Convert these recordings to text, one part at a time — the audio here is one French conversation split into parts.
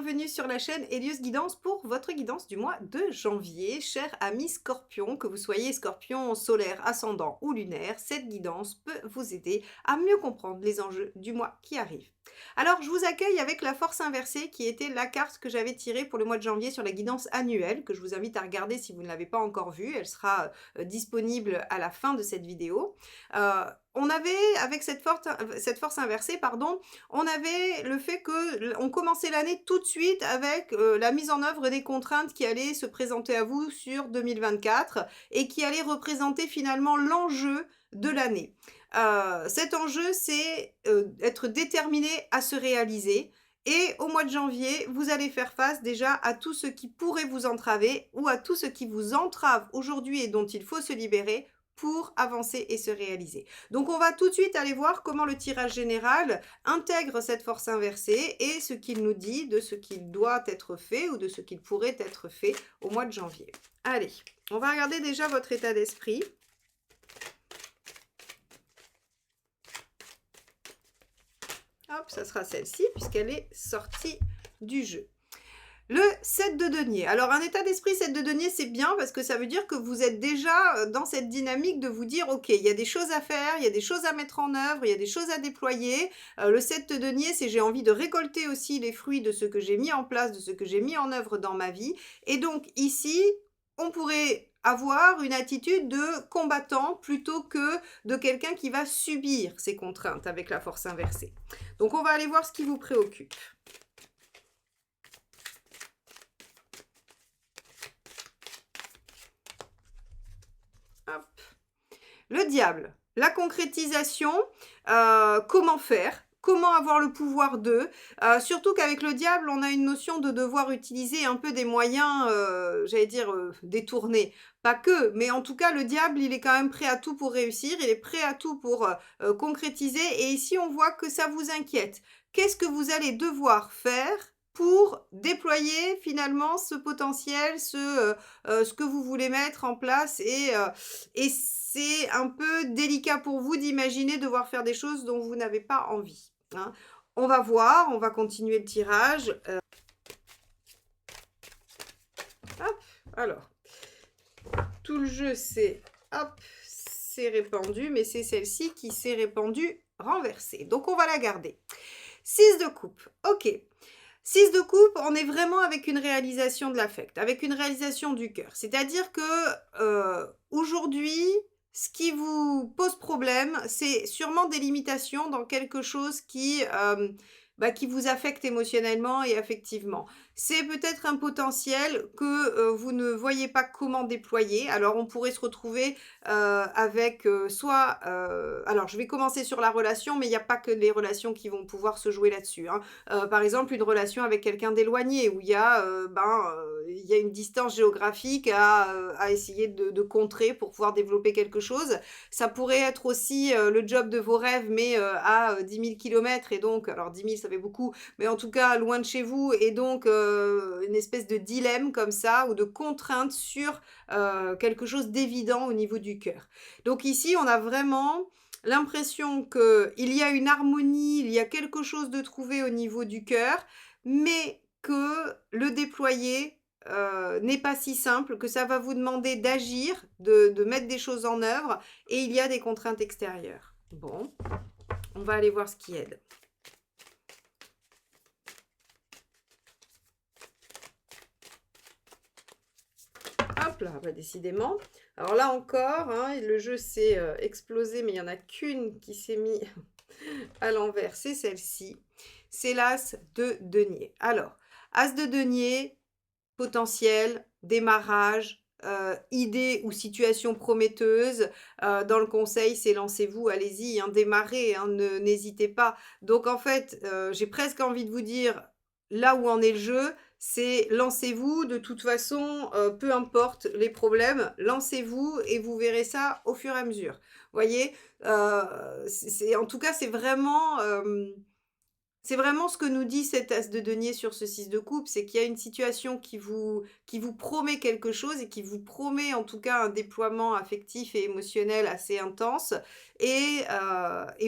bienvenue sur la chaîne Elios Guidance pour votre guidance du mois de janvier. Chers amis Scorpion, que vous soyez Scorpion solaire, ascendant ou lunaire, cette guidance peut vous aider à mieux comprendre les enjeux du mois qui arrive. Alors, je vous accueille avec la force inversée qui était la carte que j'avais tirée pour le mois de janvier sur la guidance annuelle, que je vous invite à regarder si vous ne l'avez pas encore vue. Elle sera disponible à la fin de cette vidéo. On avait, avec cette force inversée, pardon, on avait le fait qu'on commençait l'année tout de suite avec la mise en œuvre des contraintes qui allaient se présenter à vous sur 2024 et qui allaient représenter finalement l'enjeu de l'année. Cet enjeu, c'est être déterminé à se réaliser. Et au mois de janvier, vous allez faire face déjà à tout ce qui pourrait vous entraver ou à tout ce qui vous entrave aujourd'hui et dont il faut se libérer pour avancer et se réaliser. Donc on va tout de suite aller voir comment le tirage général intègre cette force inversée et ce qu'il nous dit de ce qu'il doit être fait ou de ce qu'il pourrait être fait au mois de janvier. Allez, on va regarder déjà votre état d'esprit. Hop, ça sera celle-ci puisqu'elle est sortie du jeu. Le 7 de denier. Alors, un état d'esprit 7 de denier, c'est bien parce que ça veut dire que vous êtes déjà dans cette dynamique de vous dire, OK, il y a des choses à faire, il y a des choses à mettre en œuvre, il y a des choses à déployer. Le 7 de denier, c'est j'ai envie de récolter aussi les fruits de ce que j'ai mis en place, de ce que j'ai mis en œuvre dans ma vie. Et donc, ici, on pourrait avoir une attitude de combattant plutôt que de quelqu'un qui va subir ces contraintes avec la force inversée. Donc, on va aller voir ce qui vous préoccupe. Hop. Le diable, la concrétisation, comment faire ? Comment avoir le pouvoir d'eux, surtout qu'avec le diable, on a une notion de devoir utiliser un peu des moyens, j'allais dire, détournés. Pas que, mais en tout cas, le diable, il est quand même prêt à tout pour réussir, il est prêt à tout pour concrétiser. Et ici, on voit que ça vous inquiète. Qu'est-ce que vous allez devoir faire pour déployer finalement ce potentiel, ce que vous voulez mettre en place et c'est un peu délicat pour vous d'imaginer devoir faire des choses dont vous n'avez pas envie, hein. On va voir, on va continuer le tirage. Hop, alors, tout le jeu c'est répandu, mais c'est celle-ci qui s'est répandue renversée. Donc on va la garder. 6 de coupe, ok. 6 de coupe, on est vraiment avec une réalisation de l'affect, avec une réalisation du cœur. C'est-à-dire que aujourd'hui, ce qui vous pose problème, c'est sûrement des limitations dans quelque chose qui vous affecte émotionnellement et affectivement. C'est peut-être un potentiel que vous ne voyez pas comment déployer. Alors, on pourrait se retrouver avec soit... alors, je vais commencer sur la relation, mais il n'y a pas que les relations qui vont pouvoir se jouer là-dessus, hein. Par exemple, une relation avec quelqu'un d'éloigné où il y a une distance géographique à essayer de contrer pour pouvoir développer quelque chose. Ça pourrait être aussi le job de vos rêves, mais à 10 000 km, et donc, alors 10 000 ça fait beaucoup, mais en tout cas loin de chez vous, et donc une espèce de dilemme comme ça, ou de contrainte sur quelque chose d'évident au niveau du cœur. Donc ici, on a vraiment l'impression qu'il y a une harmonie, il y a quelque chose de trouvé au niveau du cœur, mais que le déployer n'est pas si simple, que ça va vous demander d'agir, de mettre des choses en œuvre, et il y a des contraintes extérieures. Bon, on va aller voir ce qui aide. Hop là, bah décidément. Alors là encore, hein, le jeu s'est explosé, mais il n'y en a qu'une qui s'est mise à l'envers, c'est celle-ci. C'est l'As de denier. Alors, As de denier, potentiel, démarrage, idée ou situation prometteuse. Dans le conseil, c'est lancez-vous, allez-y, hein, démarrez, hein, n'hésitez pas. Donc en fait, j'ai presque envie de vous dire, là où en est le jeu, c'est lancez-vous, de toute façon, peu importe les problèmes, lancez-vous et vous verrez ça au fur et à mesure. Vous voyez, en tout cas, c'est vraiment ce que nous dit cet as de denier sur ce 6 de coupe, c'est qu'il y a une situation qui vous promet quelque chose et qui vous promet en tout cas un déploiement affectif et émotionnel assez intense. Et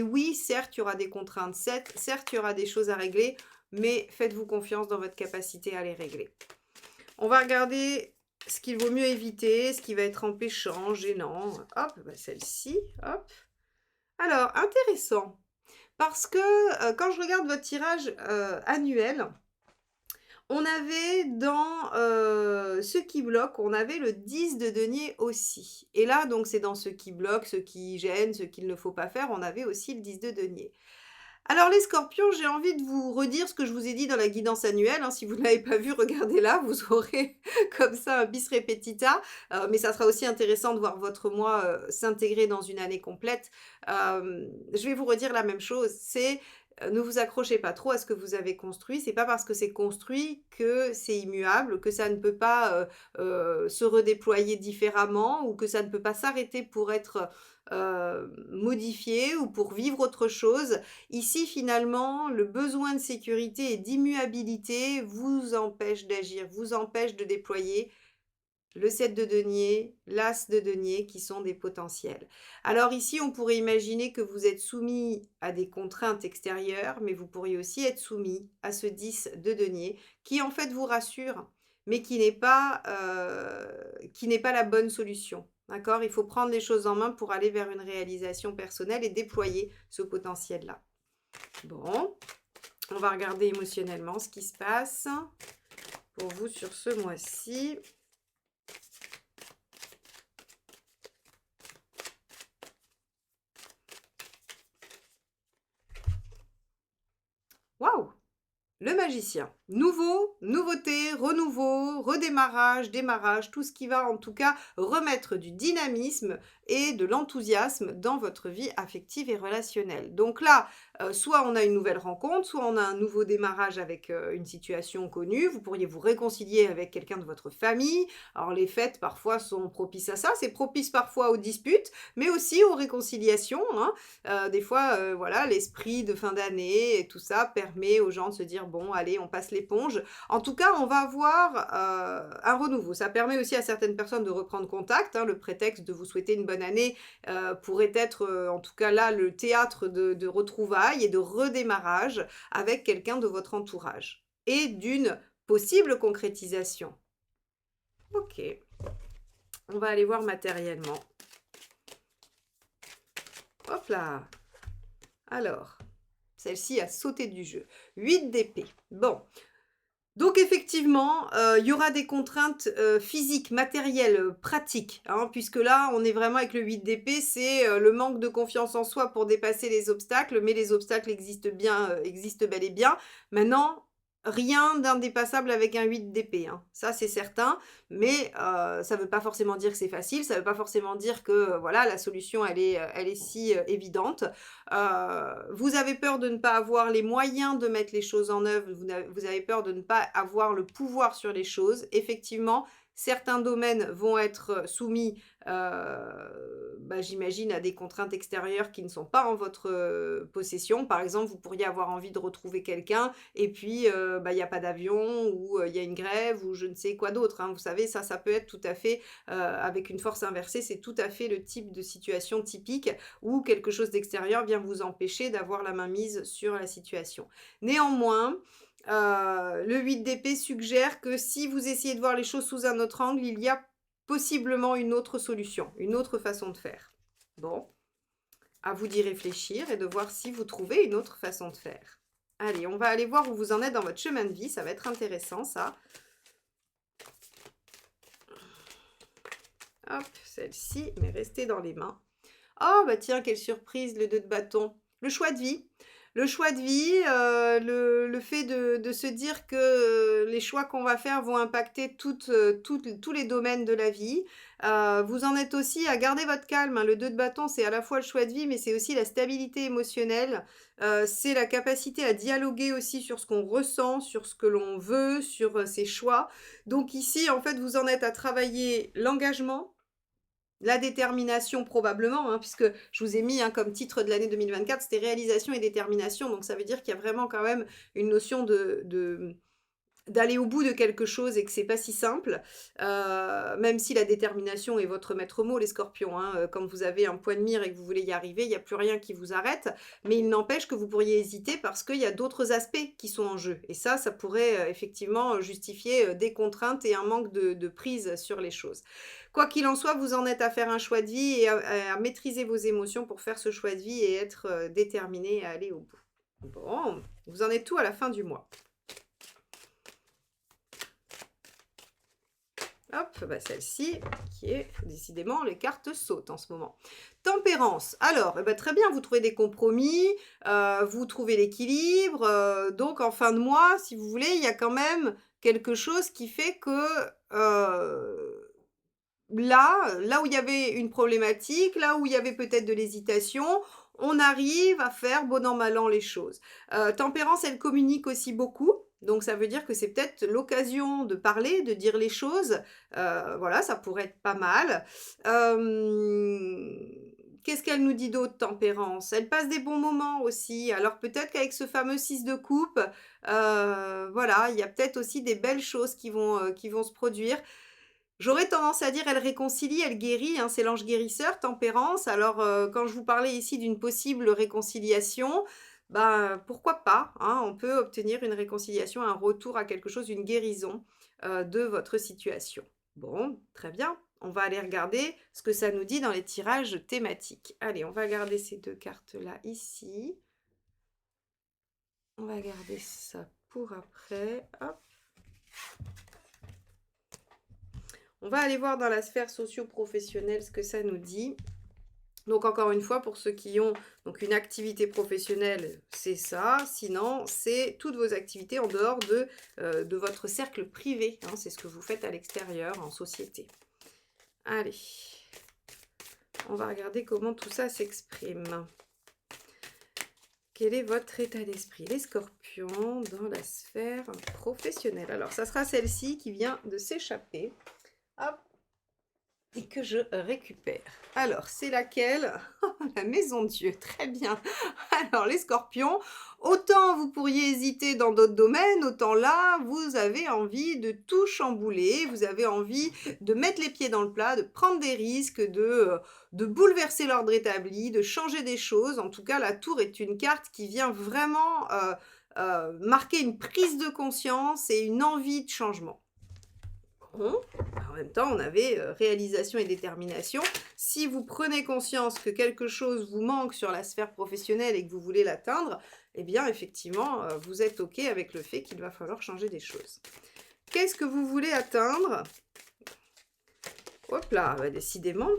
oui, certes, il y aura des contraintes, certes, il y aura des choses à régler, mais faites-vous confiance dans votre capacité à les régler. On va regarder ce qu'il vaut mieux éviter, ce qui va être empêchant, gênant. Hop, bah celle-ci, hop. Alors, intéressant, parce que quand je regarde votre tirage annuel, on avait dans ce qui bloque, on avait le 10 de denier aussi. Et là, donc, c'est dans ce qui bloque, ce qui gêne, ce qu'il ne faut pas faire, on avait aussi le 10 de denier. Alors les scorpions, j'ai envie de vous redire ce que je vous ai dit dans la guidance annuelle, hein. Si vous ne l'avez pas vu, regardez là, vous aurez comme ça un bis repetita, mais ça sera aussi intéressant de voir votre mois s'intégrer dans une année complète. Je vais vous redire la même chose, c'est ne vous accrochez pas trop à ce que vous avez construit. C'est pas parce que c'est construit que c'est immuable, que ça ne peut pas se redéployer différemment ou que ça ne peut pas s'arrêter pour être modifié ou pour vivre autre chose. Ici, finalement, le besoin de sécurité et d'immuabilité vous empêche d'agir, vous empêche de déployer le 7 de denier, l'as de denier qui sont des potentiels. Alors ici, on pourrait imaginer que vous êtes soumis à des contraintes extérieures, mais vous pourriez aussi être soumis à ce 10 de denier qui en fait vous rassure, mais qui n'est pas la bonne solution. D'accord? Il faut prendre les choses en main pour aller vers une réalisation personnelle et déployer ce potentiel-là. Bon, on va regarder émotionnellement ce qui se passe pour vous sur ce mois-ci. Waouh! Le magicien. Nouveau, nouveauté, renouveau, redémarrage, démarrage, tout ce qui va en tout cas remettre du dynamisme et de l'enthousiasme dans votre vie affective et relationnelle. Donc là, soit on a une nouvelle rencontre, soit on a un nouveau démarrage avec une situation connue. Vous pourriez vous réconcilier avec quelqu'un de votre famille. Alors les fêtes parfois sont propices à ça. C'est propice parfois aux disputes, mais aussi aux réconciliations, hein. Des fois, voilà, l'esprit de fin d'année et tout ça permet aux gens de se dire bon, allez, on passe l'éponge. En tout cas, on va avoir un renouveau. Ça permet aussi à certaines personnes de reprendre contact, hein. Le prétexte de vous souhaiter une bonne année pourrait être, en tout cas là, le théâtre de retrouvailles et de redémarrage avec quelqu'un de votre entourage et d'une possible concrétisation. Ok, on va aller voir matériellement. Hop là. Alors, celle-ci a sauté du jeu. 8 d'épée. Bon. Donc effectivement, il y aura des contraintes physiques, matérielles, pratiques, hein, puisque là, on est vraiment avec le 8 d'épée, c'est le manque de confiance en soi pour dépasser les obstacles, mais les obstacles existent bien, existent bel et bien. Maintenant, rien d'indépassable avec un 8 d'épée, hein. Ça c'est certain, mais ça ne veut pas forcément dire que c'est facile, ça ne veut pas forcément dire que voilà, la solution elle est si évidente. Vous avez peur de ne pas avoir les moyens de mettre les choses en œuvre, vous avez peur de ne pas avoir le pouvoir sur les choses. Effectivement, certains domaines vont être soumis, j'imagine, à des contraintes extérieures qui ne sont pas en votre possession. Par exemple, vous pourriez avoir envie de retrouver quelqu'un et puis il y a pas d'avion ou il y a une grève ou je ne sais quoi d'autre, hein. Vous savez, ça peut être tout à fait, avec une force inversée, c'est tout à fait le type de situation typique où quelque chose d'extérieur vient vous empêcher d'avoir la main mise sur la situation. Néanmoins, le 8 d'épée suggère que si vous essayez de voir les choses sous un autre angle, il y a possiblement une autre solution, une autre façon de faire. Bon, à vous d'y réfléchir et de voir si vous trouvez une autre façon de faire. Allez, on va aller voir où vous en êtes dans votre chemin de vie, ça va être intéressant ça. Hop, celle-ci, mais restez dans les mains. Oh, bah tiens, quelle surprise, le 2 de bâton. Le choix de vie. Le choix de vie, le fait de se dire que les choix qu'on va faire vont impacter tous les domaines de la vie. Vous en êtes aussi à garder votre calme, hein. Le 2 de bâton, c'est à la fois le choix de vie, mais c'est aussi la stabilité émotionnelle. C'est la capacité à dialoguer aussi sur ce qu'on ressent, sur ce que l'on veut, sur ses choix. Donc ici, en fait, vous en êtes à travailler l'engagement, la détermination probablement, hein, puisque je vous ai mis comme titre de l'année 2024, c'était réalisation et détermination. Donc ça veut dire qu'il y a vraiment quand même une notion d'aller au bout de quelque chose et que c'est pas si simple, même si la détermination est votre maître mot, les scorpions, hein, quand vous avez un point de mire et que vous voulez y arriver, il y a plus rien qui vous arrête, mais il n'empêche que vous pourriez hésiter parce qu'il y a d'autres aspects qui sont en jeu et ça pourrait, effectivement, justifier, des contraintes et un manque de prise sur les choses. Quoi qu'il en soit, vous en êtes à faire un choix de vie et à maîtriser vos émotions pour faire ce choix de vie et être, déterminé à aller au bout. Bon, vous en êtes où à la fin du mois? Hop, bah celle-ci, qui est décidément, les cartes sautent en ce moment. Tempérance. Alors, eh ben, très bien, vous trouvez des compromis, vous trouvez l'équilibre. Donc, en fin de mois, si vous voulez, il y a quand même quelque chose qui fait que là où il y avait une problématique, là où il y avait peut-être de l'hésitation, on arrive à faire bon an mal an les choses. Tempérance, elle communique aussi beaucoup. Donc ça veut dire que c'est peut-être l'occasion de parler, de dire les choses. Voilà, ça pourrait être pas mal. Qu'est-ce qu'elle nous dit d'autre, Tempérance? Elle passe des bons moments aussi. Alors peut-être qu'avec ce fameux 6 de coupe, voilà, il y a peut-être aussi des belles choses qui vont se produire. J'aurais tendance à dire elle réconcilie, elle guérit, hein, c'est l'ange guérisseur, Tempérance. Alors, quand je vous parlais ici d'une possible réconciliation, ben, pourquoi pas, hein, on peut obtenir une réconciliation, un retour à quelque chose, une guérison, de votre situation. Bon, très bien. On va aller regarder ce que ça nous dit dans les tirages thématiques. Allez, on va garder ces 2 cartes-là ici. On va garder ça pour après. Hop. On va aller voir dans la sphère socio-professionnelle ce que ça nous dit. Donc encore une fois, pour ceux qui ont donc une activité professionnelle, c'est ça. Sinon, c'est toutes vos activités en dehors de votre cercle privé, hein. C'est ce que vous faites à l'extérieur, en société. Allez, on va regarder comment tout ça s'exprime. Quel est votre état d'esprit, les scorpions, dans la sphère professionnelle? Alors, ça sera celle-ci qui vient de s'échapper. Hop, et que je récupère. Alors, c'est laquelle? La maison de Dieu, très bien. Alors, les scorpions, autant vous pourriez hésiter dans d'autres domaines, autant là, vous avez envie de tout chambouler, vous avez envie de mettre les pieds dans le plat, de prendre des risques, de bouleverser l'ordre établi, de changer des choses. En tout cas, la tour est une carte qui vient vraiment marquer une prise de conscience et une envie de changement. Bon, en même temps, on avait réalisation et détermination. Si vous prenez conscience que quelque chose vous manque sur la sphère professionnelle et que vous voulez l'atteindre, eh bien, effectivement, vous êtes OK avec le fait qu'il va falloir changer des choses. Qu'est-ce que vous voulez atteindre? Hop là, bah, décidément.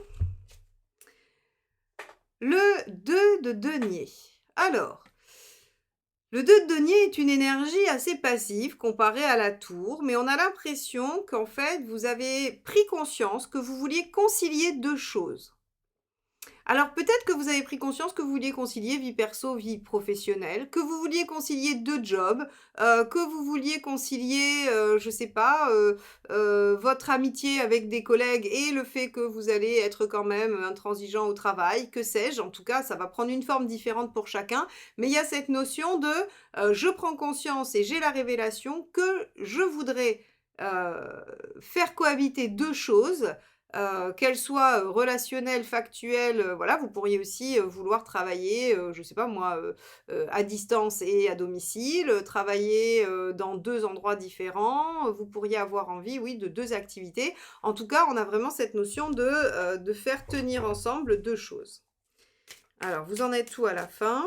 Le 2 de denier. Alors, le 2 de denier est une énergie assez passive comparée à la tour, mais on a l'impression qu'en fait, vous avez pris conscience que vous vouliez concilier 2 choses. Alors peut-être que vous avez pris conscience que vous vouliez concilier vie perso, vie professionnelle, que vous vouliez concilier 2 jobs, que vous vouliez concilier, je sais pas, votre amitié avec des collègues et le fait que vous allez être quand même intransigeant au travail, que sais-je. En tout cas, ça va prendre une forme différente pour chacun, mais il y a cette notion de, je prends conscience et j'ai la révélation que je voudrais, faire cohabiter 2 choses, qu'elles soient relationnelles, factuelles, voilà. Vous pourriez aussi vouloir travailler, je ne sais pas moi, à distance et à domicile, travailler dans 2 endroits différents. Vous pourriez avoir envie, oui, de 2 activités. En tout cas, on a vraiment cette notion de faire tenir ensemble 2 choses. Alors, vous en êtes où à la fin?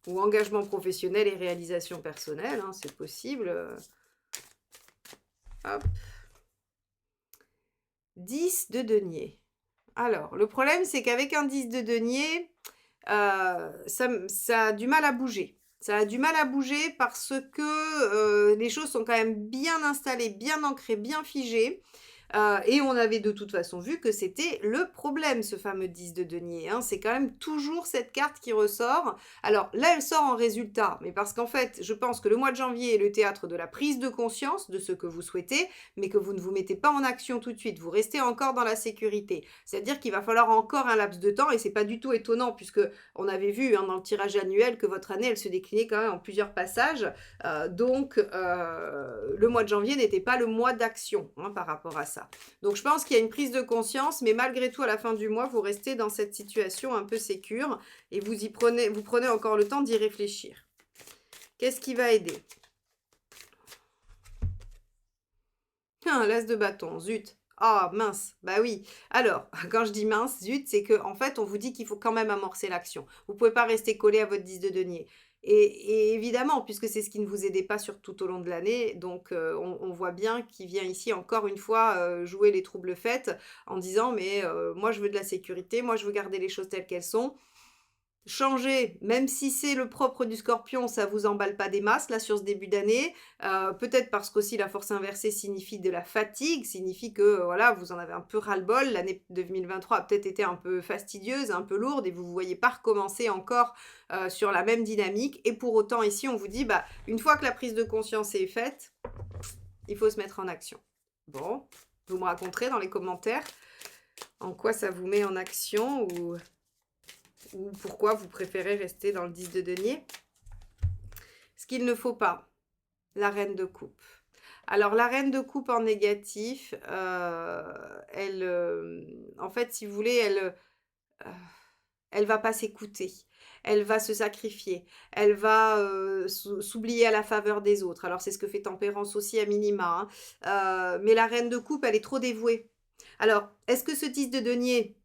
Ou engagement professionnel et réalisation personnelle, hein, c'est possible. Hop. 10 de denier. Alors, le problème, c'est qu'avec un 10 de denier, ça a du mal à bouger. Ça a du mal à bouger parce que les choses sont quand même bien installées, bien ancrées, bien figées. Et on avait de toute façon vu que c'était le problème, ce fameux 10 de denier. Hein. C'est quand même toujours cette carte qui ressort. Alors là, elle sort en résultat, mais parce qu'en fait, je pense que le mois de janvier est le théâtre de la prise de conscience de ce que vous souhaitez, mais que vous ne vous mettez pas en action tout de suite. Vous restez encore dans la sécurité. C'est-à-dire qu'il va falloir encore un laps de temps, et c'est pas du tout étonnant, puisque on avait vu hein, dans le tirage annuel que votre année, elle se déclinait quand même en plusieurs passages. Donc, le mois de janvier n'était pas le mois d'action hein, par rapport à ça. Donc, je pense qu'il y a une prise de conscience, mais malgré tout, à la fin du mois, vous restez dans cette situation un peu sécure et vous prenez encore le temps d'y réfléchir. Qu'est-ce qui va aider? L'as de bâton, zut. Ah, mince, bah oui. Alors, quand je dis mince, zut, c'est qu'en fait, on vous dit qu'il faut quand même amorcer l'action. Vous ne pouvez pas rester collé à votre 10 de denier. Et évidemment, puisque c'est ce qui ne vous aidait pas sur tout au long de l'année, donc on voit bien qu'il vient ici encore une fois jouer les troubles faits en disant mais moi je veux de la sécurité, moi je veux garder les choses telles qu'elles sont. Changer, même si c'est le propre du scorpion, ça vous emballe pas des masses là sur ce début d'année. Peut-être parce qu'aussi la force inversée signifie de la fatigue, signifie que voilà, vous en avez un peu ras-le-bol. L'année 2023 a peut-être été un peu fastidieuse, un peu lourde et vous ne vous voyez pas recommencer encore sur la même dynamique. Et pour autant ici on vous dit, bah, une fois que la prise de conscience est faite, il faut se mettre en action. Bon, vous me raconterez dans les commentaires en quoi ça vous met en action ou pourquoi vous préférez rester dans le 10 de denier. Ce qu'il ne faut pas, la reine de coupe. Alors, la reine de coupe en négatif, en fait, si vous voulez, elle va pas s'écouter. Elle va se sacrifier. Elle va s'oublier à la faveur des autres. Alors, c'est ce que fait Tempérance aussi à minima. Hein. Mais la reine de coupe, elle est trop dévouée. Alors, est-ce que ce 10 de denier,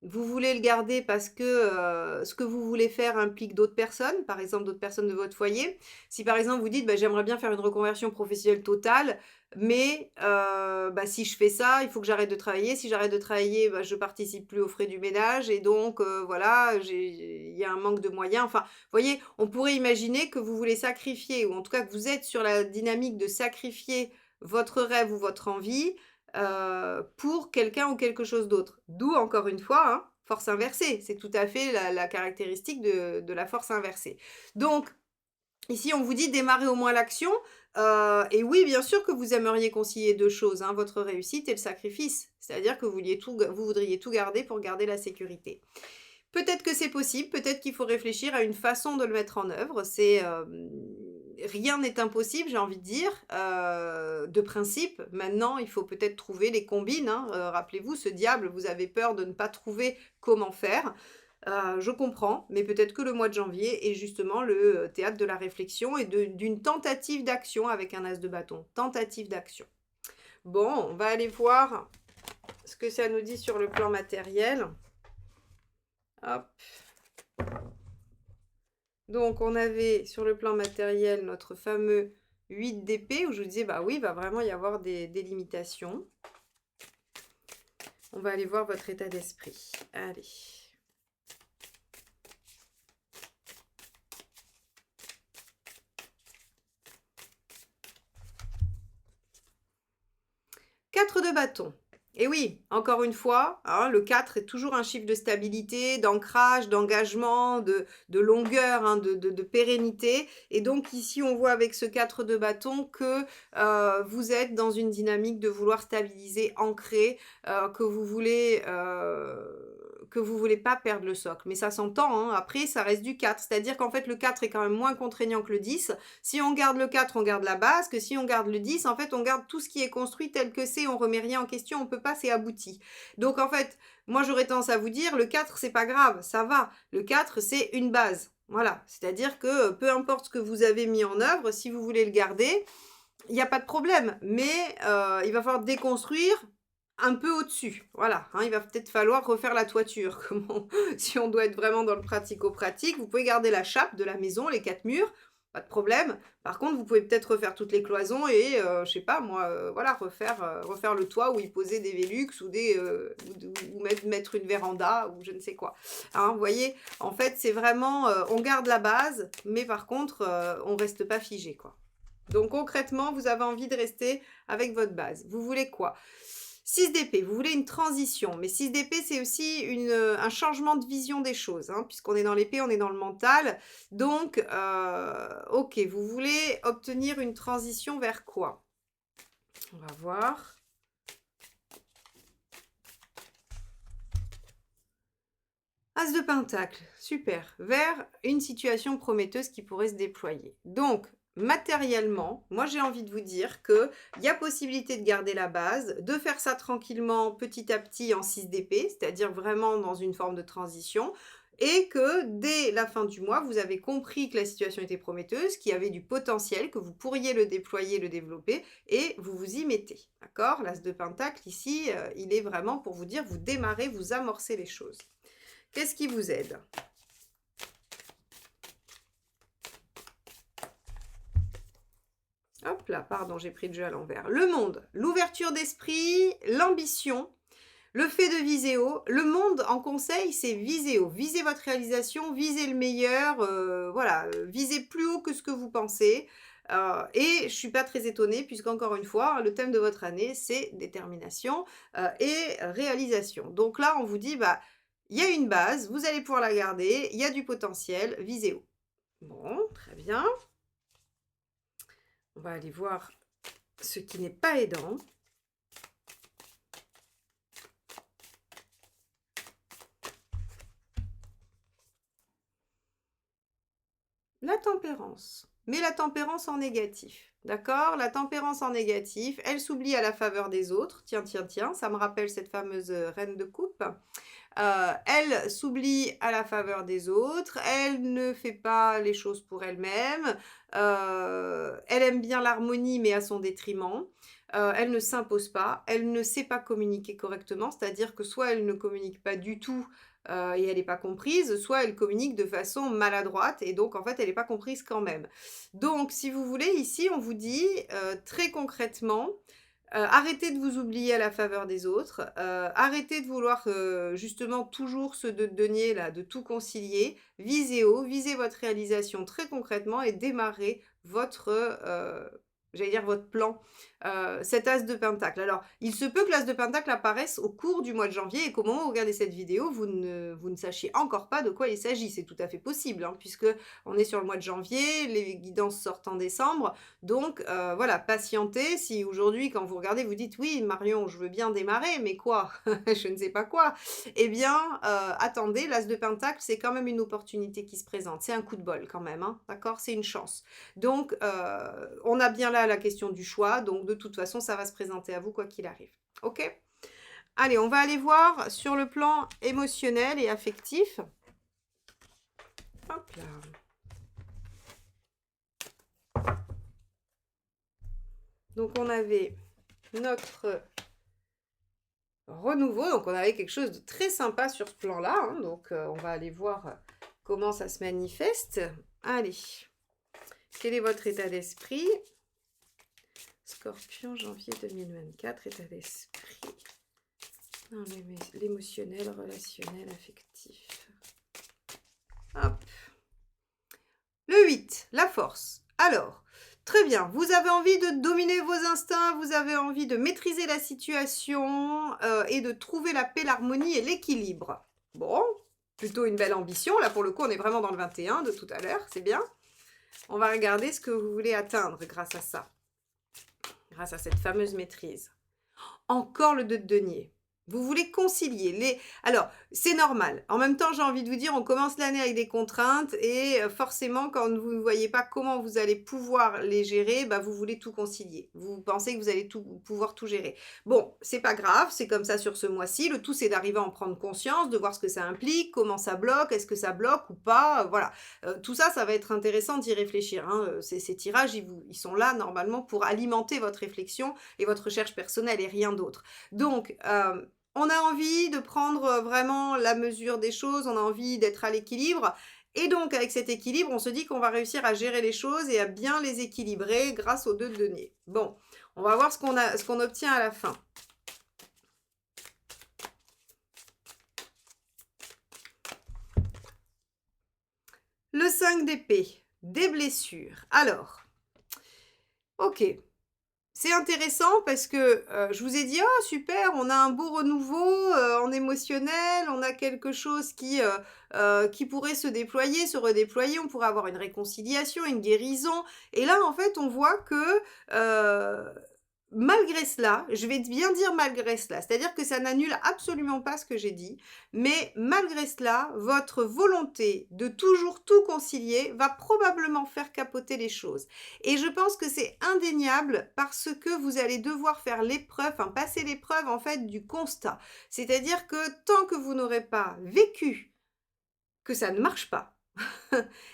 vous voulez le garder parce que ce que vous voulez faire implique d'autres personnes, par exemple d'autres personnes de votre foyer. Si par exemple vous dites bah, j'aimerais bien faire une reconversion professionnelle totale, mais bah, si je fais ça, il faut que j'arrête de travailler. Si j'arrête de travailler, bah, je participe plus aux frais du ménage et donc voilà, il y a un manque de moyens. Enfin, vous voyez, on pourrait imaginer que vous voulez sacrifier, ou en tout cas que vous êtes sur la dynamique de sacrifier votre rêve ou votre envie pour quelqu'un ou quelque chose d'autre. D'où, encore une fois, hein, force inversée. C'est tout à fait la caractéristique de la force inversée. Donc, ici, on vous dit démarrer au moins l'action. Et oui, bien sûr que vous aimeriez concilier deux choses, hein, votre réussite et le sacrifice. C'est-à-dire que vous voudriez tout garder pour garder la sécurité. Peut-être que c'est possible, peut-être qu'il faut réfléchir à une façon de le mettre en œuvre. Rien n'est impossible, j'ai envie de dire, de principe. Maintenant, il faut peut-être trouver les combines. Hein. Rappelez-vous, ce diable, vous avez peur de ne pas trouver comment faire. Je comprends, mais peut-être que le mois de janvier est justement le théâtre de la réflexion et d'une tentative d'action avec un as de bâton. Tentative d'action. Bon, on va aller voir ce que ça nous dit sur le plan matériel. Hop. Donc, on avait sur le plan matériel notre fameux 8 d'épée où je vous disais, bah oui, il va vraiment y avoir des limitations. On va aller voir votre état d'esprit. Allez. Quatre de bâton. Et oui, encore une fois, hein, le 4 est toujours un chiffre de stabilité, d'ancrage, d'engagement, de longueur, hein, de pérennité. Et donc ici, on voit avec ce 4 de bâton que vous êtes dans une dynamique de vouloir stabiliser, ancrer, que vous voulez pas perdre le socle. Mais ça s'entend, hein. Après, ça reste du 4. C'est-à-dire qu'en fait, le 4 est quand même moins contraignant que le 10. Si on garde le 4, on garde la base, que si on garde le 10, en fait, on garde tout ce qui est construit tel que c'est, on remet rien en question, on peut pas, c'est abouti. Donc, en fait, moi, j'aurais tendance à vous dire, le 4, c'est pas grave, ça va. Le 4, c'est une base. Voilà. C'est-à-dire que peu importe ce que vous avez mis en œuvre, si vous voulez le garder, il n'y a pas de problème. Mais il va falloir déconstruire un peu au-dessus, voilà, hein, il va peut-être falloir refaire la toiture, si on doit être vraiment dans le pratico-pratique, vous pouvez garder la chape de la maison, les 4 murs, pas de problème, par contre vous pouvez peut-être refaire toutes les cloisons et, je sais pas moi, voilà, refaire le toit où y poser des Velux ou mettre une véranda ou je ne sais quoi, hein, vous voyez, en fait c'est vraiment, on garde la base, mais par contre, on reste pas figé, quoi. Donc concrètement, vous avez envie de rester avec votre base. Vous voulez quoi? 6 d'épée, vous voulez une transition, mais 6 d'épée, c'est aussi un changement de vision des choses, hein, puisqu'on est dans l'épée, on est dans le mental. Donc, ok, vous voulez obtenir une transition vers quoi? On va voir. As de Pentacle, super, vers une situation prometteuse qui pourrait se déployer. Donc, matériellement, moi j'ai envie de vous dire qu'il y a possibilité de garder la base, de faire ça tranquillement petit à petit en 6 d'épée, c'est-à-dire vraiment dans une forme de transition, et que dès la fin du mois, vous avez compris que la situation était prometteuse, qu'il y avait du potentiel, que vous pourriez le déployer, le développer, et vous vous y mettez. D'accord? L'As de Pentacle ici, il est vraiment pour vous dire, vous démarrez, vous amorcez les choses. Qu'est-ce qui vous aide? Hop là, pardon, j'ai pris le jeu à l'envers. Le monde, l'ouverture d'esprit, l'ambition, le fait de viser haut. Le monde en conseil, c'est viser haut. Visez votre réalisation, visez le meilleur, voilà, visez plus haut que ce que vous pensez. Et je ne suis pas très étonnée, puisqu'encore une fois, le thème de votre année, c'est détermination et réalisation. Donc là, on vous dit, bah, il y a une base, vous allez pouvoir la garder, il y a du potentiel, visez haut. Bon, très bien. On va aller voir ce qui n'est pas aidant. La tempérance. Mais la tempérance en négatif. D'accord? La tempérance en négatif, elle s'oublie à la faveur des autres. Tiens, tiens, tiens, ça me rappelle cette fameuse reine de coupe. Elle s'oublie à la faveur des autres, elle ne fait pas les choses pour elle-même, elle aime bien l'harmonie mais à son détriment, elle ne s'impose pas, elle ne sait pas communiquer correctement, c'est-à-dire que soit elle ne communique pas du tout et elle n'est pas comprise, soit elle communique de façon maladroite et donc en fait elle n'est pas comprise quand même. Donc si vous voulez, ici on vous dit très concrètement, arrêtez de vous oublier à la faveur des autres, arrêtez de vouloir, justement toujours ce de denier là, de tout concilier. Visez haut, visez votre réalisation très concrètement et démarrez votre, j'allais dire votre plan, cet as de pentacle. Alors, il se peut que l'as de pentacle apparaisse au cours du mois de janvier et qu'au moment où vous regardez cette vidéo, vous ne sachiez encore pas de quoi il s'agit. C'est tout à fait possible, hein, puisque on est sur le mois de janvier, les guidances sortent en décembre. Donc voilà, patientez. Si aujourd'hui, quand vous regardez, vous dites: «Oui, Marion, je veux bien démarrer, mais quoi? Je ne sais pas quoi». Eh bien, attendez, l'as de pentacle, c'est quand même une opportunité qui se présente. C'est un coup de bol quand même, hein, d'accord? C'est une chance. Donc, on a bien là la question du choix. Donc, de toute façon, ça va se présenter à vous quoi qu'il arrive. OK? Allez, on va aller voir sur le plan émotionnel et affectif. Hop là. Donc, on avait notre renouveau. Donc, on avait quelque chose de très sympa sur ce plan-là. Hein. Donc, on va aller voir comment ça se manifeste. Allez. Quel est votre état d'esprit? Scorpion, janvier 2024, état d'esprit. Dans l'émotionnel, relationnel, affectif. Hop. Le 8, la force. Alors, très bien, vous avez envie de dominer vos instincts, vous avez envie de maîtriser la situation et de trouver la paix, l'harmonie et l'équilibre. Bon, plutôt une belle ambition. Là, pour le coup, on est vraiment dans le 21 de tout à l'heure, c'est bien. On va regarder ce que vous voulez atteindre grâce à ça, grâce à cette fameuse maîtrise. Encore le 2 de denier. Vous voulez concilier les... Alors, c'est normal. En même temps, j'ai envie de vous dire, on commence l'année avec des contraintes et forcément, quand vous ne voyez pas comment vous allez pouvoir les gérer, bah, vous voulez tout concilier. Vous pensez que vous allez pouvoir tout gérer. Bon, c'est pas grave, c'est comme ça sur ce mois-ci. Le tout, c'est d'arriver à en prendre conscience, de voir ce que ça implique, comment ça bloque, est-ce que ça bloque ou pas. Voilà. Tout ça, ça va être intéressant d'y réfléchir. Hein. Ces tirages, ils sont là normalement pour alimenter votre réflexion et votre recherche personnelle et rien d'autre. Donc, on a envie de prendre vraiment la mesure des choses, on a envie d'être à l'équilibre. Et donc, avec cet équilibre, on se dit qu'on va réussir à gérer les choses et à bien les équilibrer grâce aux 2 de denier. Bon, on va voir ce qu'on obtient à la fin. Le 5 d'épée, des blessures. Alors, Ok. C'est intéressant parce que je vous ai dit, oh super, on a un beau renouveau en émotionnel, on a quelque chose qui pourrait se déployer, se redéployer, on pourrait avoir une réconciliation, une guérison. Et là, en fait, on voit que euh, malgré cela, je vais bien dire malgré cela, c'est-à-dire que ça n'annule absolument pas ce que j'ai dit, mais malgré cela, votre volonté de toujours tout concilier va probablement faire capoter les choses. Et je pense que c'est indéniable parce que vous allez devoir faire l'épreuve, enfin passer l'épreuve en fait du constat. C'est-à-dire que tant que vous n'aurez pas vécu que ça ne marche pas,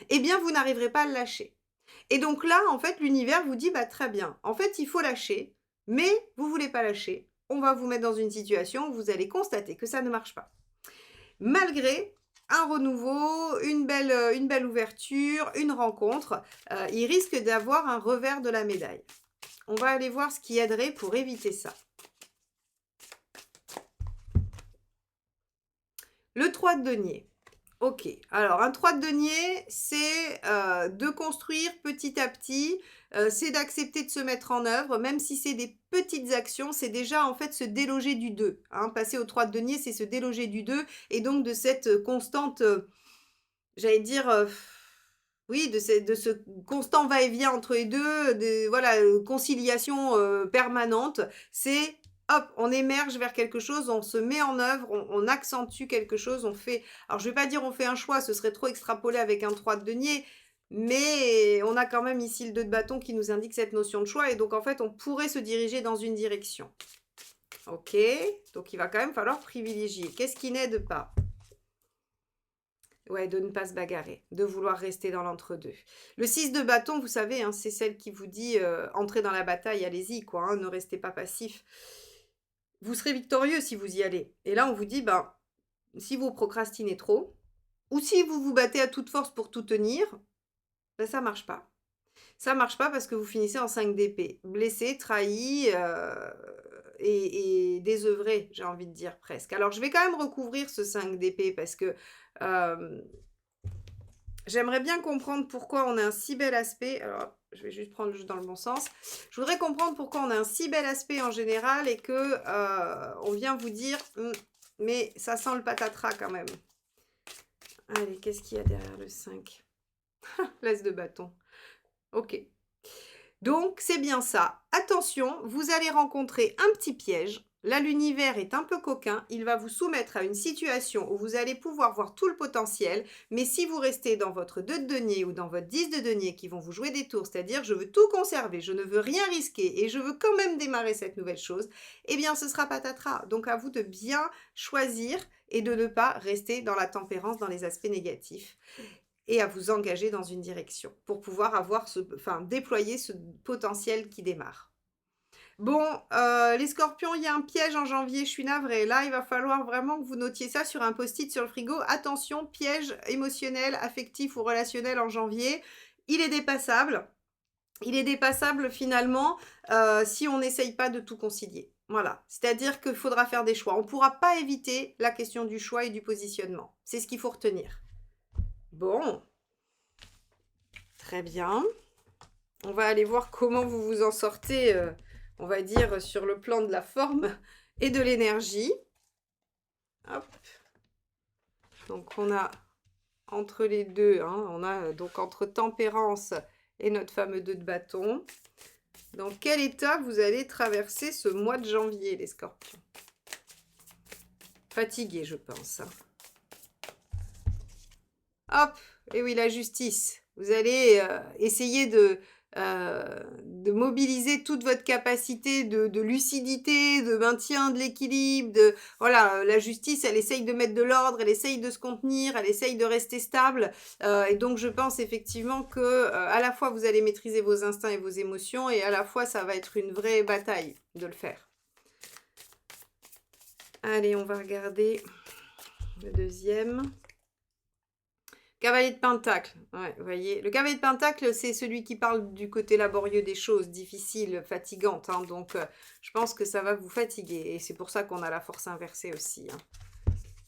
eh bien vous n'arriverez pas à le lâcher. Et donc là, en fait, l'univers vous dit, bah très bien, en fait, il faut lâcher, mais vous ne voulez pas lâcher. On va vous mettre dans une situation où vous allez constater que ça ne marche pas. Malgré un renouveau, une belle ouverture, une rencontre, il risque d'avoir un revers de la médaille. On va aller voir ce qui aiderait pour éviter ça. Le 3 de denier. Ok, alors un 3 de denier, c'est de construire petit à petit, c'est d'accepter de se mettre en œuvre, même si c'est des petites actions, c'est déjà en fait se déloger du 2. Hein. Passer au 3 de denier, c'est se déloger du 2 et donc de cette constante, j'allais dire, oui, de ce constant va-et-vient entre les deux, de voilà, conciliation permanente. C'est hop, on émerge vers quelque chose, on se met en œuvre, on accentue quelque chose, on fait. Alors, je ne vais pas dire on fait un choix, ce serait trop extrapolé avec un 3 de denier, mais on a quand même ici le 2 de bâton qui nous indique cette notion de choix, et donc en fait, on pourrait se diriger dans une direction. Ok, donc il va quand même falloir privilégier. Qu'est-ce qui n'aide pas? Ouais, de ne pas se bagarrer, de vouloir rester dans l'entre-deux. Le 6 de bâton, vous savez, hein, c'est celle qui vous dit entrez dans la bataille, allez-y, quoi, hein, ne restez pas passif. Vous serez victorieux si vous y allez. Et là, on vous dit, ben, si vous procrastinez trop, ou si vous vous battez à toute force pour tout tenir, ben, ça marche pas. Ça marche pas parce que vous finissez en 5 d'épée. Blessé, trahi et désœuvré, j'ai envie de dire presque. Alors, je vais quand même recouvrir ce 5 d'épée parce que j'aimerais bien comprendre pourquoi on a un si bel aspect. Alors, je vais juste prendre dans le bon sens. Je voudrais comprendre pourquoi on a un si bel aspect en général et que on vient vous dire mais ça sent le patatras quand même. Allez, qu'est-ce qu'il y a derrière le 5? L'as de bâton. Ok. Donc, c'est bien ça. Attention, vous allez rencontrer un petit piège. Là, l'univers est un peu coquin. Il va vous soumettre à une situation où vous allez pouvoir voir tout le potentiel. Mais si vous restez dans votre 2 de denier ou dans votre 10 de denier qui vont vous jouer des tours, c'est-à-dire je veux tout conserver, je ne veux rien risquer et je veux quand même démarrer cette nouvelle chose, eh bien, ce sera patatras. Donc, à vous de bien choisir et de ne pas rester dans la tempérance, dans les aspects négatifs et à vous engager dans une direction pour pouvoir avoir déployer ce potentiel qui démarre. Bon, les scorpions, il y a un piège en janvier, je suis navrée. Là, il va falloir vraiment que vous notiez ça sur un post-it sur le frigo. Attention, piège émotionnel, affectif ou relationnel en janvier. Il est dépassable. Il est dépassable finalement si on n'essaye pas de tout concilier. Voilà, c'est-à-dire qu'il faudra faire des choix. On ne pourra pas éviter la question du choix et du positionnement. C'est ce qu'il faut retenir. Bon, très bien. On va aller voir comment vous vous en sortez, on va dire, sur le plan de la forme et de l'énergie. Hop. Donc, on a entre les deux, hein, on a donc entre tempérance et notre fameux 2 de bâton. Dans quel état vous allez traverser ce mois de janvier, les scorpions? Fatigué, je pense. Hop, et oui, la justice. Vous allez essayer de mobiliser toute votre capacité de lucidité, de maintien de l'équilibre. Voilà, la justice, elle essaye de mettre de l'ordre, elle essaye de se contenir, elle essaye de rester stable. Et donc, je pense effectivement que à la fois, vous allez maîtriser vos instincts et vos émotions, et à la fois, ça va être une vraie bataille de le faire. Allez, on va regarder le deuxième. Cavalier de Pentacle, ouais, vous voyez. Le cavalier de Pentacle, c'est celui qui parle du côté laborieux des choses, difficiles, fatigantes. Hein, donc, je pense que ça va vous fatiguer. Et c'est pour ça qu'on a la force inversée aussi. Hein.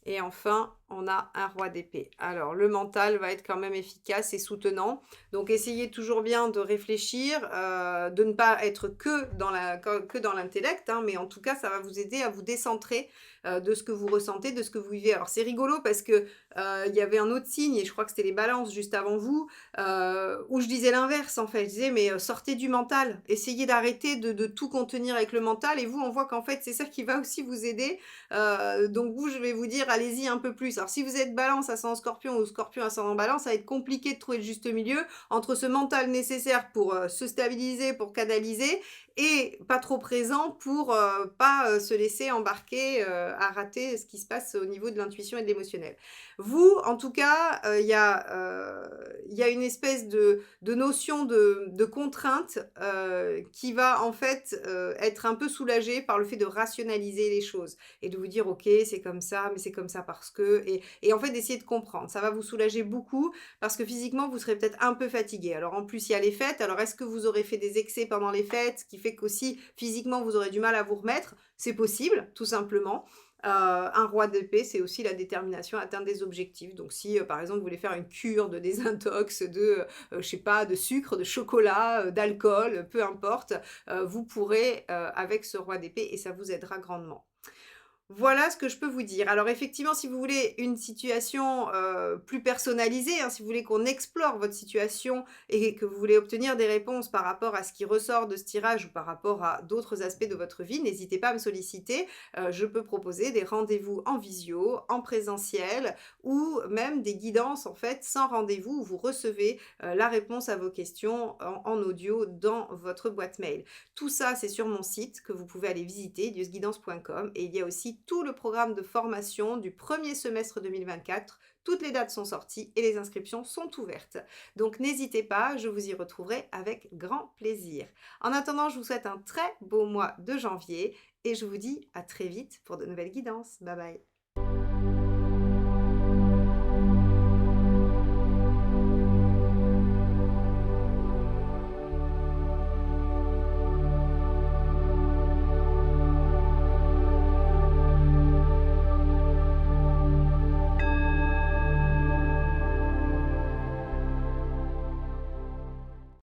Et enfin, on a un roi d'épée. Alors, le mental va être quand même efficace et soutenant. Donc, essayez toujours bien de réfléchir, de ne pas être que dans l'intellect, hein, mais en tout cas, ça va vous aider à vous décentrer de ce que vous ressentez, de ce que vous vivez. Alors, c'est rigolo parce que il y avait un autre signe, et je crois que c'était les balances juste avant vous, où je disais l'inverse, en fait. Je disais, mais sortez du mental. Essayez d'arrêter de tout contenir avec le mental. Et vous, on voit qu'en fait, c'est ça qui va aussi vous aider. Donc vous, je vais vous dire, allez-y un peu plus. Alors si vous êtes balance ascendant scorpion ou scorpion ascendant balance, ça va être compliqué de trouver le juste milieu entre ce mental nécessaire pour se stabiliser, pour canaliser, et pas trop présent pour pas se laisser embarquer à rater ce qui se passe au niveau de l'intuition et de l'émotionnel. Vous, en tout cas, il y a une espèce de notion de contrainte qui va en fait être un peu soulagée par le fait de rationaliser les choses et de vous dire ok c'est comme ça mais c'est comme ça parce que et en fait d'essayer de comprendre, ça va vous soulager beaucoup parce que physiquement vous serez peut-être un peu fatigué. Alors en plus il y a les fêtes, alors est-ce que vous aurez fait des excès pendant les fêtes, ce qui fait qu'aussi physiquement vous aurez du mal à vous remettre? C'est possible tout simplement. Un roi d'épée, c'est aussi la détermination à atteindre des objectifs. Donc si par exemple vous voulez faire une cure de désintox, je sais pas, de sucre, de chocolat, d'alcool, peu importe, vous pourrez avec ce roi d'épée et ça vous aidera grandement. Voilà ce que je peux vous dire. Alors effectivement, si vous voulez une situation, plus personnalisée, hein, si vous voulez qu'on explore votre situation et que vous voulez obtenir des réponses par rapport à ce qui ressort de ce tirage ou par rapport à d'autres aspects de votre vie, n'hésitez pas à me solliciter. Je peux proposer des rendez-vous en visio, en présentiel ou même des guidances en fait sans rendez-vous où vous recevez, la réponse à vos questions en audio dans votre boîte mail. Tout ça, c'est sur mon site que vous pouvez aller visiter, dieusguidance.com, et il y a aussi tout le programme de formation du premier semestre 2024. Toutes les dates sont sorties et les inscriptions sont ouvertes. Donc n'hésitez pas, je vous y retrouverai avec grand plaisir. En attendant, je vous souhaite un très beau mois de janvier et je vous dis à très vite pour de nouvelles guidances. Bye bye.